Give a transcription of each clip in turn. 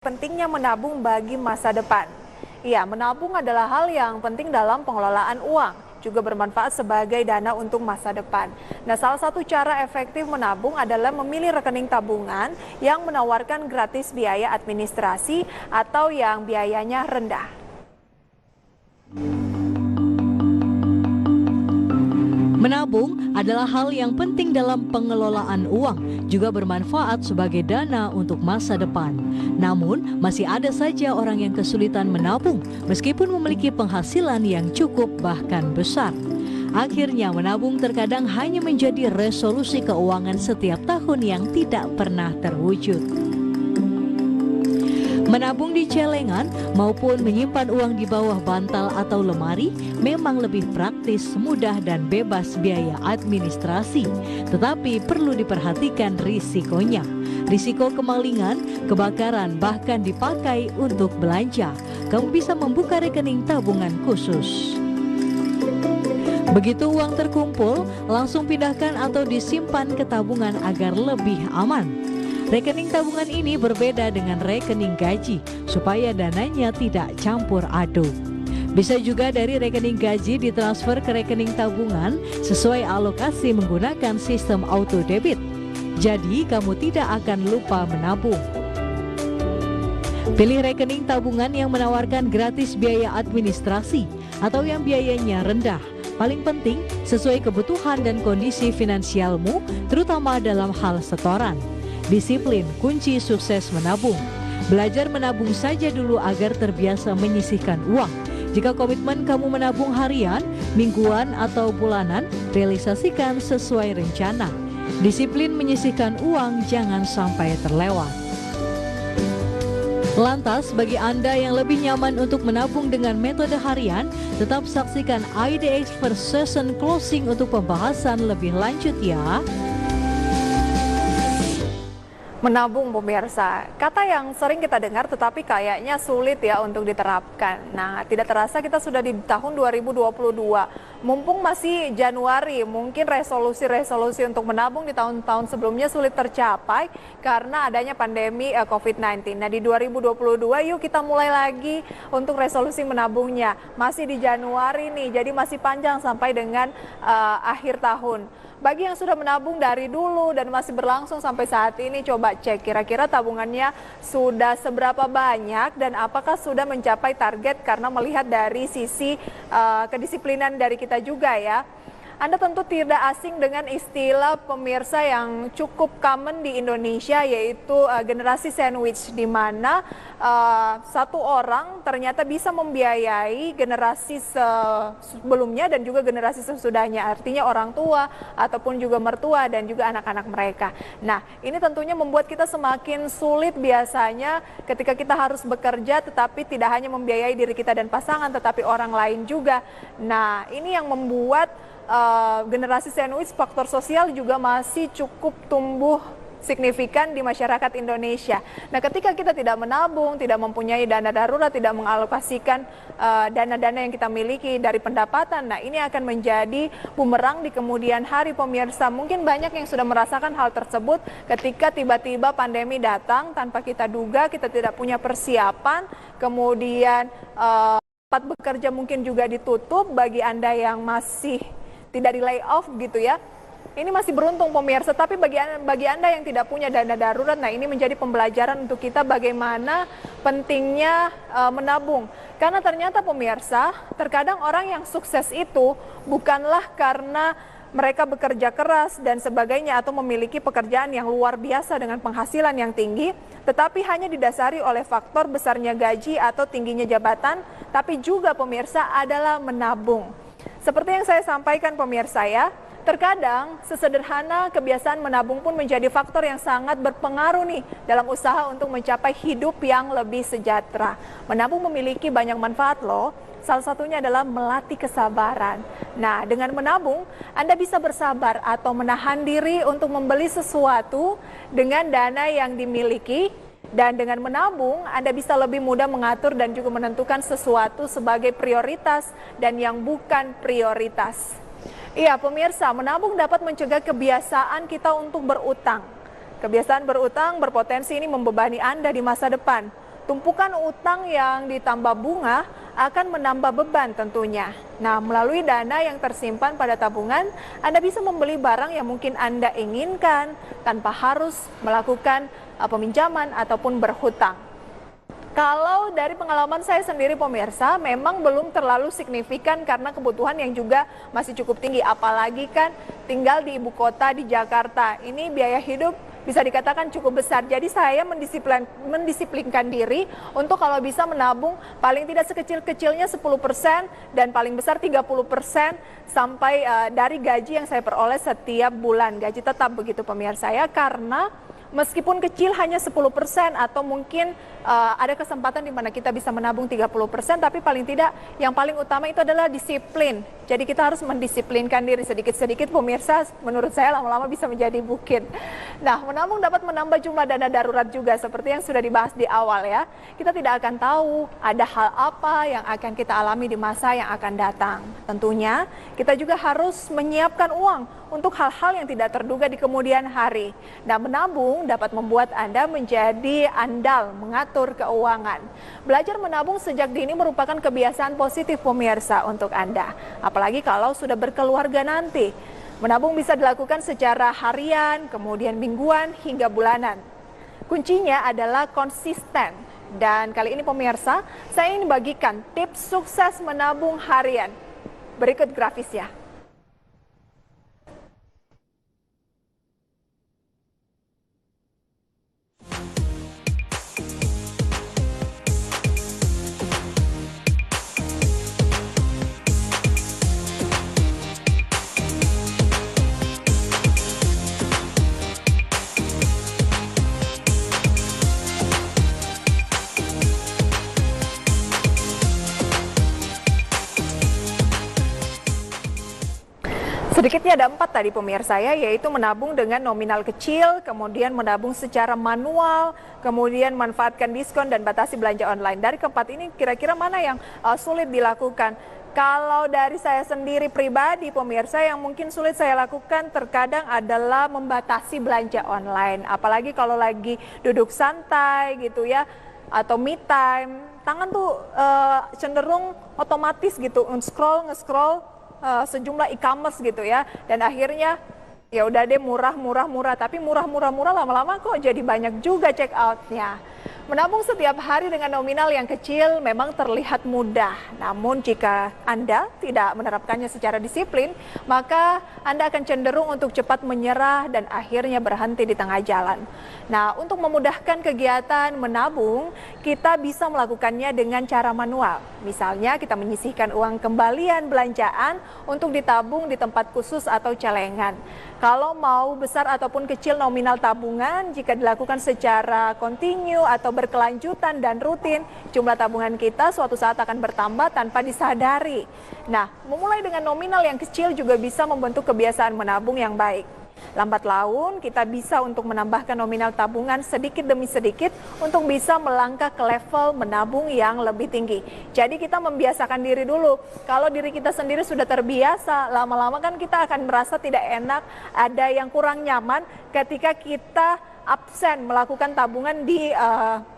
Pentingnya menabung bagi masa depan. Ya, menabung adalah hal yang penting dalam pengelolaan uang, juga bermanfaat sebagai dana untuk masa depan. Nah, salah satu cara efektif menabung adalah memilih rekening tabungan yang menawarkan gratis biaya administrasi atau yang biayanya rendah. Menabung adalah hal yang penting dalam pengelolaan uang, juga bermanfaat sebagai dana untuk masa depan. Namun, masih ada saja orang yang kesulitan menabung, meskipun memiliki penghasilan yang cukup bahkan besar. Akhirnya, menabung terkadang hanya menjadi resolusi keuangan setiap tahun yang tidak pernah terwujud. Menabung di celengan maupun menyimpan uang di bawah bantal atau lemari memang lebih praktis, mudah dan bebas biaya administrasi. Tetapi perlu diperhatikan risikonya. Risiko kemalingan, kebakaran, bahkan dipakai untuk belanja. Kamu bisa membuka rekening tabungan khusus. Begitu uang terkumpul, langsung pindahkan atau disimpan ke tabungan agar lebih aman. Rekening tabungan ini berbeda dengan rekening gaji, supaya dananya tidak campur aduk. Bisa juga dari rekening gaji ditransfer ke rekening tabungan sesuai alokasi menggunakan sistem auto debit. Jadi kamu tidak akan lupa menabung. Pilih rekening tabungan yang menawarkan gratis biaya administrasi atau yang biayanya rendah. Paling penting, sesuai kebutuhan dan kondisi finansialmu, terutama dalam hal setoran. Disiplin kunci sukses menabung. Belajar menabung saja dulu agar terbiasa menyisihkan uang. Jika komitmen kamu menabung harian, mingguan atau bulanan, realisasikan sesuai rencana. Disiplin menyisihkan uang jangan sampai terlewat. Lantas, bagi Anda yang lebih nyaman untuk menabung dengan metode harian, tetap saksikan IDX First Session Closing untuk pembahasan lebih lanjut ya. Menabung, pemirsa, kata yang sering kita dengar tetapi kayaknya sulit ya untuk diterapkan. Nah, tidak terasa kita sudah di tahun 2022. Mumpung masih Januari, mungkin resolusi-resolusi untuk menabung di tahun-tahun sebelumnya sulit tercapai karena adanya pandemi COVID-19. Nah, di 2022 yuk kita mulai lagi untuk resolusi menabungnya. Masih di Januari nih, jadi masih panjang sampai dengan akhir tahun. Bagi yang sudah menabung dari dulu dan masih berlangsung sampai saat ini, coba cek kira-kira tabungannya sudah seberapa banyak dan apakah sudah mencapai target, karena melihat dari sisi kedisiplinan dari kita juga ya. Anda tentu tidak asing dengan istilah, pemirsa, yang cukup common di Indonesia, yaitu generasi sandwich, di mana satu orang ternyata bisa membiayai generasi sebelumnya dan juga generasi sesudahnya, artinya orang tua ataupun juga mertua dan juga anak-anak mereka. Nah, ini tentunya membuat kita semakin sulit biasanya ketika kita harus bekerja, tetapi tidak hanya membiayai diri kita dan pasangan, tetapi orang lain juga. Nah, ini yang membuat generasi sandwich, faktor sosial juga masih cukup tumbuh signifikan di masyarakat Indonesia. Nah, ketika kita tidak menabung, tidak mempunyai dana darurat, tidak mengalokasikan dana-dana yang kita miliki dari pendapatan, nah ini akan menjadi bumerang di kemudian hari, pemirsa. Mungkin banyak yang sudah merasakan hal tersebut ketika tiba-tiba pandemi datang tanpa kita duga, kita tidak punya persiapan, kemudian tempat bekerja mungkin juga ditutup bagi Anda yang masih tidak di layoff gitu ya. Ini masih beruntung, pemirsa, tapi bagi Anda yang tidak punya dana darurat, nah ini menjadi pembelajaran untuk kita bagaimana pentingnya menabung. Karena ternyata, pemirsa, terkadang orang yang sukses itu bukanlah karena mereka bekerja keras dan sebagainya atau memiliki pekerjaan yang luar biasa dengan penghasilan yang tinggi, tetapi hanya didasari oleh faktor besarnya gaji atau tingginya jabatan, tapi juga, pemirsa, adalah menabung. Seperti yang saya sampaikan, pemirsa ya, terkadang sesederhana kebiasaan menabung pun menjadi faktor yang sangat berpengaruh nih dalam usaha untuk mencapai hidup yang lebih sejahtera. Menabung memiliki banyak manfaat loh. Salah satunya adalah melatih kesabaran. Nah, dengan menabung, Anda bisa bersabar atau menahan diri untuk membeli sesuatu dengan dana yang dimiliki. Dan dengan menabung, Anda bisa lebih mudah mengatur dan juga menentukan sesuatu sebagai prioritas dan yang bukan prioritas. Iya, pemirsa, menabung dapat mencegah kebiasaan kita untuk berutang. Kebiasaan berutang berpotensi ini membebani Anda di masa depan. tumpukan utang yang ditambah bunga akan menambah beban tentunya. Nah, melalui dana yang tersimpan pada tabungan, Anda bisa membeli barang yang mungkin Anda inginkan tanpa harus melakukan peminjaman ataupun berhutang. Kalau dari pengalaman saya sendiri pemirsa, memang belum terlalu signifikan karena kebutuhan yang juga masih cukup tinggi. Apalagi kan tinggal di ibu kota di Jakarta. Ini biaya hidup bisa dikatakan cukup besar. Jadi saya mendisiplinkan diri untuk kalau bisa menabung paling tidak sekecil-kecilnya 10% dan paling besar 30% sampai dari gaji yang saya peroleh setiap bulan. Gaji tetap begitu pemirsa ya, karena meskipun kecil hanya 10% atau mungkin ada kesempatan di mana kita bisa menabung 30%, tapi paling tidak yang paling utama itu adalah disiplin. Jadi kita harus mendisiplinkan diri sedikit-sedikit pemirsa, menurut saya lama-lama bisa menjadi bukit. Nah, menabung dapat menambah jumlah dana darurat juga seperti yang sudah dibahas di awal ya. Kita tidak akan tahu ada hal apa yang akan kita alami di masa yang akan datang. Tentunya kita juga harus menyiapkan uang untuk hal-hal yang tidak terduga di kemudian hari. Nah, menabung dapat membuat Anda menjadi andal mengatur keuangan. Belajar menabung sejak dini merupakan kebiasaan positif pemirsa untuk Anda. Apalagi kalau sudah berkeluarga nanti. Menabung bisa dilakukan secara harian, kemudian mingguan, hingga bulanan. Kuncinya adalah konsisten. Dan kali ini pemirsa, saya ingin bagikan tips sukses menabung harian. Berikut grafisnya. Sedikitnya ada 4 tadi pemirsa ya, yaitu menabung dengan nominal kecil, kemudian menabung secara manual, kemudian manfaatkan diskon dan batasi belanja online. Dari keempat ini kira-kira mana yang sulit dilakukan? Kalau dari saya sendiri pribadi pemirsa, yang mungkin sulit saya lakukan terkadang adalah membatasi belanja online. Apalagi kalau lagi duduk santai gitu ya, atau me time, tangan tuh cenderung otomatis gitu, nge-scroll sejumlah e-commerce gitu ya, dan akhirnya ya udah deh murah, tapi murah lama-lama kok jadi banyak juga check outnya. Menabung setiap hari dengan nominal yang kecil memang terlihat mudah, namun jika Anda tidak menerapkannya secara disiplin, maka Anda akan cenderung untuk cepat menyerah dan akhirnya berhenti di tengah jalan. Nah, untuk memudahkan kegiatan menabung, kita bisa melakukannya dengan cara manual. Misalnya kita menyisihkan uang kembalian belanjaan untuk ditabung di tempat khusus atau celengan. Kalau mau besar ataupun kecil nominal tabungan, jika dilakukan secara kontinu atau berkelanjutan dan rutin, jumlah tabungan kita suatu saat akan bertambah tanpa disadari. Nah, memulai dengan nominal yang kecil juga bisa membentuk kebiasaan menabung yang baik. Lambat laun kita bisa untuk menambahkan nominal tabungan sedikit demi sedikit untuk bisa melangkah ke level menabung yang lebih tinggi. Jadi kita membiasakan diri dulu. Kalau diri kita sendiri sudah terbiasa, lama-lama kan kita akan merasa tidak enak, ada yang kurang nyaman ketika kita absen melakukan tabungan di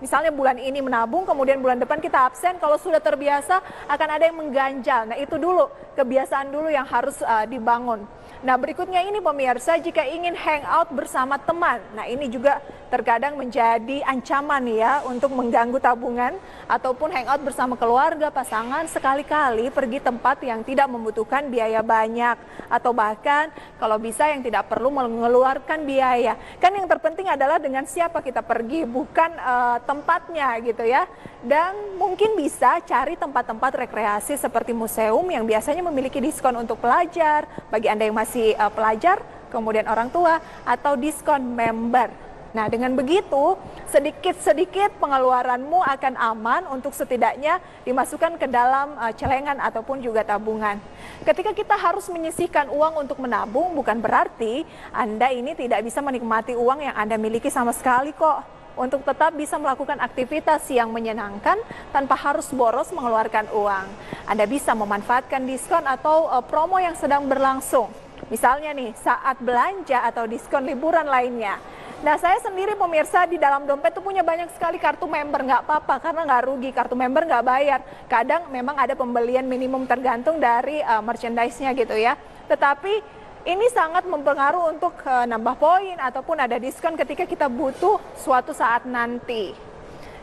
misalnya bulan ini menabung, kemudian bulan depan kita absen. Kalau sudah terbiasa akan ada yang mengganjal. Nah, itu dulu kebiasaan dulu yang harus dibangun. Nah, berikutnya ini pemirsa, jika ingin hangout bersama teman, nah ini juga terkadang menjadi ancaman ya untuk mengganggu tabungan, ataupun hangout bersama keluarga, pasangan, sekali-kali pergi tempat yang tidak membutuhkan biaya banyak, atau bahkan kalau bisa yang tidak perlu mengeluarkan biaya. Kan yang terpenting adalah dengan siapa kita pergi, bukan tempatnya gitu ya. Dan mungkin bisa cari tempat-tempat rekreasi seperti museum yang biasanya memiliki diskon untuk pelajar, bagi Anda yang masih pelajar, kemudian orang tua, atau diskon member. Nah, dengan begitu, sedikit-sedikit pengeluaranmu akan aman untuk setidaknya dimasukkan ke dalam celengan ataupun juga tabungan. Ketika kita harus menyisihkan uang untuk menabung, bukan berarti Anda ini tidak bisa menikmati uang yang Anda miliki sama sekali kok. Untuk tetap bisa melakukan aktivitas yang menyenangkan tanpa harus boros mengeluarkan uang. Anda bisa memanfaatkan diskon atau promo yang sedang berlangsung. Misalnya nih, saat belanja atau diskon liburan lainnya. Nah, saya sendiri pemirsa di dalam dompet tuh punya banyak sekali kartu member, nggak apa-apa karena nggak rugi, kartu member nggak bayar. Kadang memang ada pembelian minimum tergantung dari merchandise-nya gitu ya. Tetapi ini sangat mempengaruhi untuk nambah poin ataupun ada diskon ketika kita butuh suatu saat nanti.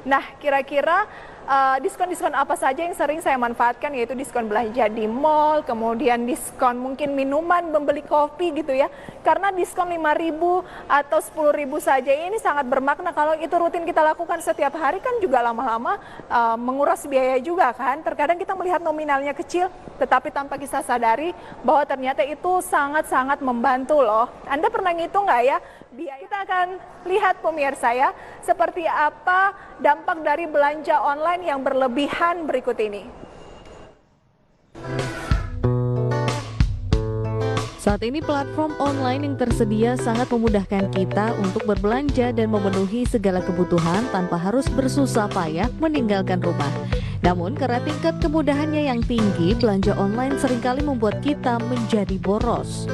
Nah, kira-kira diskon-diskon apa saja yang sering saya manfaatkan, yaitu diskon belanja di mall, kemudian diskon mungkin minuman, membeli kopi gitu ya. Karena diskon 5.000 atau 10.000 saja ini sangat bermakna. Kalau itu rutin kita lakukan setiap hari kan juga lama-lama menguras biaya juga kan. Terkadang kita melihat nominalnya kecil, tetapi tanpa kita sadari bahwa ternyata itu sangat-sangat membantu loh. Anda pernah ngitung nggak ya? Kita akan lihat pemirsa ya, seperti apa dampak dari belanja online yang berlebihan berikut ini. Saat ini platform online yang tersedia sangat memudahkan kita untuk berbelanja dan memenuhi segala kebutuhan tanpa harus bersusah payah meninggalkan rumah. Namun karena tingkat kemudahannya yang tinggi, belanja online seringkali membuat kita menjadi boros.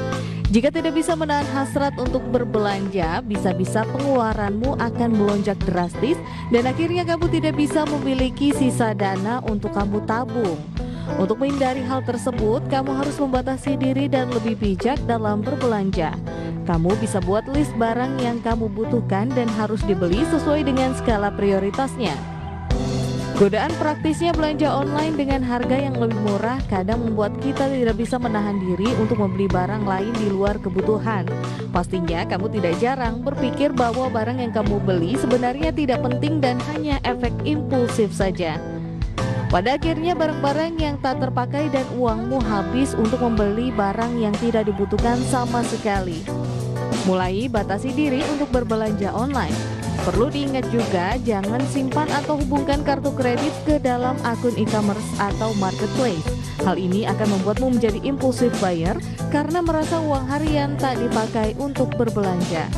Jika tidak bisa menahan hasrat untuk berbelanja, bisa-bisa pengeluaranmu akan melonjak drastis dan akhirnya kamu tidak bisa memiliki sisa dana untuk kamu tabung. Untuk menghindari hal tersebut, kamu harus membatasi diri dan lebih bijak dalam berbelanja. Kamu bisa buat list barang yang kamu butuhkan dan harus dibeli sesuai dengan skala prioritasnya. Godaan praktisnya belanja online dengan harga yang lebih murah kadang membuat kita tidak bisa menahan diri untuk membeli barang lain di luar kebutuhan. Pastinya kamu tidak jarang berpikir bahwa barang yang kamu beli sebenarnya tidak penting dan hanya efek impulsif saja. Pada akhirnya barang-barang yang tak terpakai dan uangmu habis untuk membeli barang yang tidak dibutuhkan sama sekali. Mulai batasi diri untuk berbelanja online. Perlu diingat juga, jangan simpan atau hubungkan kartu kredit ke dalam akun e-commerce atau marketplace. Hal ini akan membuatmu menjadi impulsive buyer karena merasa uang harian tak dipakai untuk berbelanja.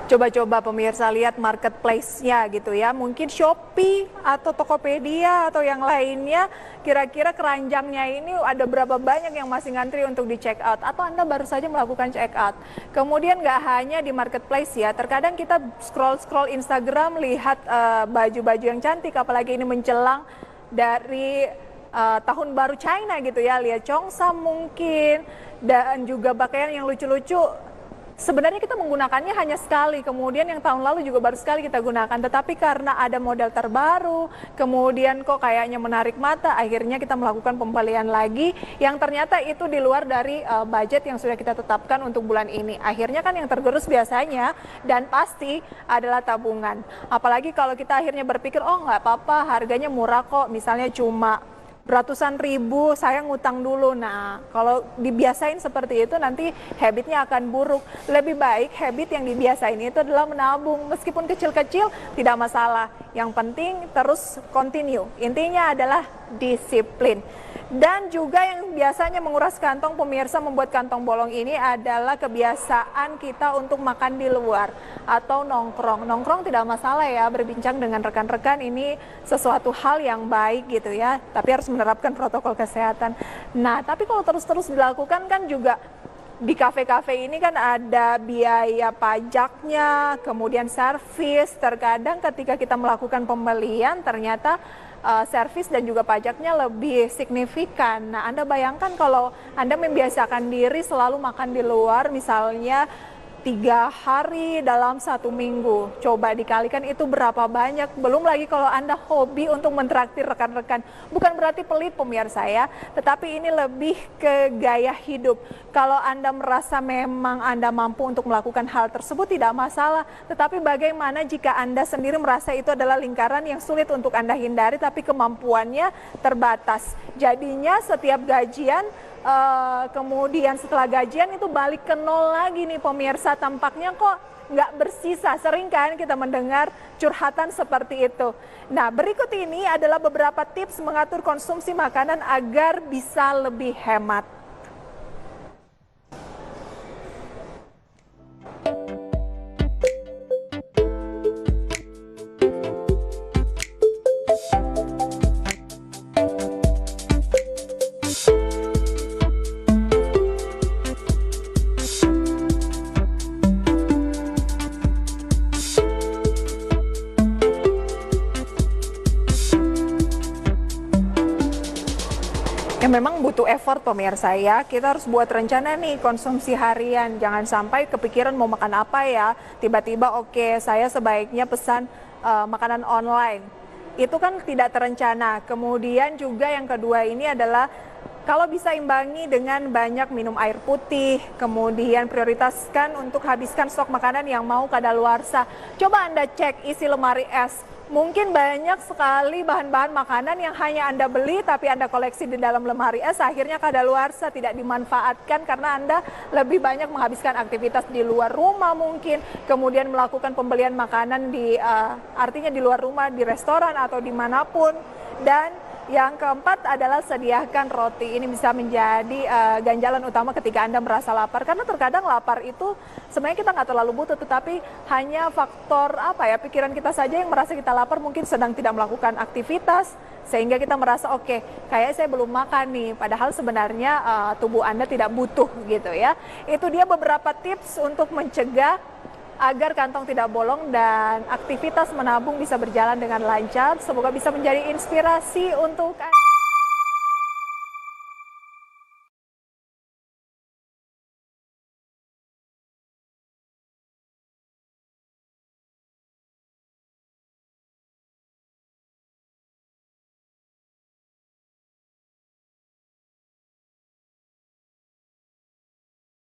Coba-coba pemirsa lihat marketplace-nya gitu ya, mungkin Shopee atau Tokopedia atau yang lainnya, kira-kira keranjangnya ini ada berapa banyak yang masih ngantri untuk di check out atau Anda baru saja melakukan check out. Kemudian nggak hanya di marketplace ya, terkadang kita scroll Instagram lihat baju-baju yang cantik, apalagi ini menjelang dari tahun baru China gitu ya, lihat Cheongsam mungkin dan juga pakaian yang lucu-lucu. Sebenarnya kita menggunakannya hanya sekali, kemudian yang tahun lalu juga baru sekali kita gunakan, tetapi karena ada model terbaru, kemudian kok kayaknya menarik mata, akhirnya kita melakukan pembelian lagi yang ternyata itu di luar dari budget yang sudah kita tetapkan untuk bulan ini. Akhirnya kan yang tergerus biasanya dan pasti adalah tabungan. Apalagi kalau kita akhirnya berpikir, oh nggak apa-apa, harganya murah kok, misalnya cuma ratusan ribu, saya ngutang dulu. Nah, kalau dibiasain seperti itu nanti habitnya akan buruk. Lebih baik habit yang dibiasain itu adalah menabung. Meskipun kecil-kecil tidak masalah. Yang penting terus continue. Intinya adalah disiplin. Dan juga yang biasanya menguras kantong pemirsa, membuat kantong bolong ini adalah kebiasaan kita untuk makan di luar atau nongkrong. Nongkrong tidak masalah ya, berbincang dengan rekan-rekan ini sesuatu hal yang baik gitu ya, tapi harus menerapkan protokol kesehatan. Nah, tapi kalau terus-terus dilakukan kan juga di kafe-kafe ini kan ada biaya pajaknya, kemudian servis. Terkadang ketika kita melakukan pembelian ternyata servis dan juga pajaknya lebih signifikan. Nah, Anda bayangkan kalau Anda membiasakan diri selalu makan di luar, misalnya 3 hari dalam 1 minggu. Coba dikalikan itu berapa banyak. Belum lagi kalau Anda hobi untuk mentraktir rekan-rekan. Bukan berarti pelit pemirsa ya, tetapi ini lebih ke gaya hidup. Kalau Anda merasa memang Anda mampu untuk melakukan hal tersebut tidak masalah. Tetapi bagaimana jika Anda sendiri merasa itu adalah lingkaran yang sulit untuk Anda hindari tapi kemampuannya terbatas. Jadinya setiap gajian kemudian setelah gajian itu balik ke nol lagi nih pemirsa, tampaknya kok nggak bersisa. Sering kan kita mendengar curhatan seperti itu. Nah, berikut ini adalah beberapa tips mengatur konsumsi makanan agar bisa lebih hemat. Memang butuh effort pemirsa ya, kita harus buat rencana nih konsumsi harian, jangan sampai kepikiran mau makan apa ya, tiba-tiba oke, saya sebaiknya pesan makanan online. Itu kan tidak terencana. Kemudian juga yang kedua ini adalah kalau bisa imbangi dengan banyak minum air putih, kemudian prioritaskan untuk habiskan stok makanan yang mau kadaluarsa. Coba Anda cek isi lemari es. Mungkin banyak sekali bahan-bahan makanan yang hanya Anda beli tapi Anda koleksi di dalam lemari es, akhirnya kadaluarsa, tidak dimanfaatkan karena Anda lebih banyak menghabiskan aktivitas di luar rumah mungkin, kemudian melakukan pembelian makanan artinya di luar rumah, di restoran atau dimanapun. Dan yang keempat adalah sediakan roti. Ini bisa menjadi ganjalan utama ketika Anda merasa lapar. Karena terkadang lapar itu sebenarnya kita nggak terlalu butuh, tetapi hanya faktor pikiran kita saja yang merasa kita lapar, mungkin sedang tidak melakukan aktivitas. Sehingga kita merasa oke, kayaknya saya belum makan nih. Padahal sebenarnya tubuh Anda tidak butuh gitu ya. Itu dia beberapa tips untuk mencegah agar kantong tidak bolong dan aktivitas menabung bisa berjalan dengan lancar. Semoga bisa menjadi inspirasi untuk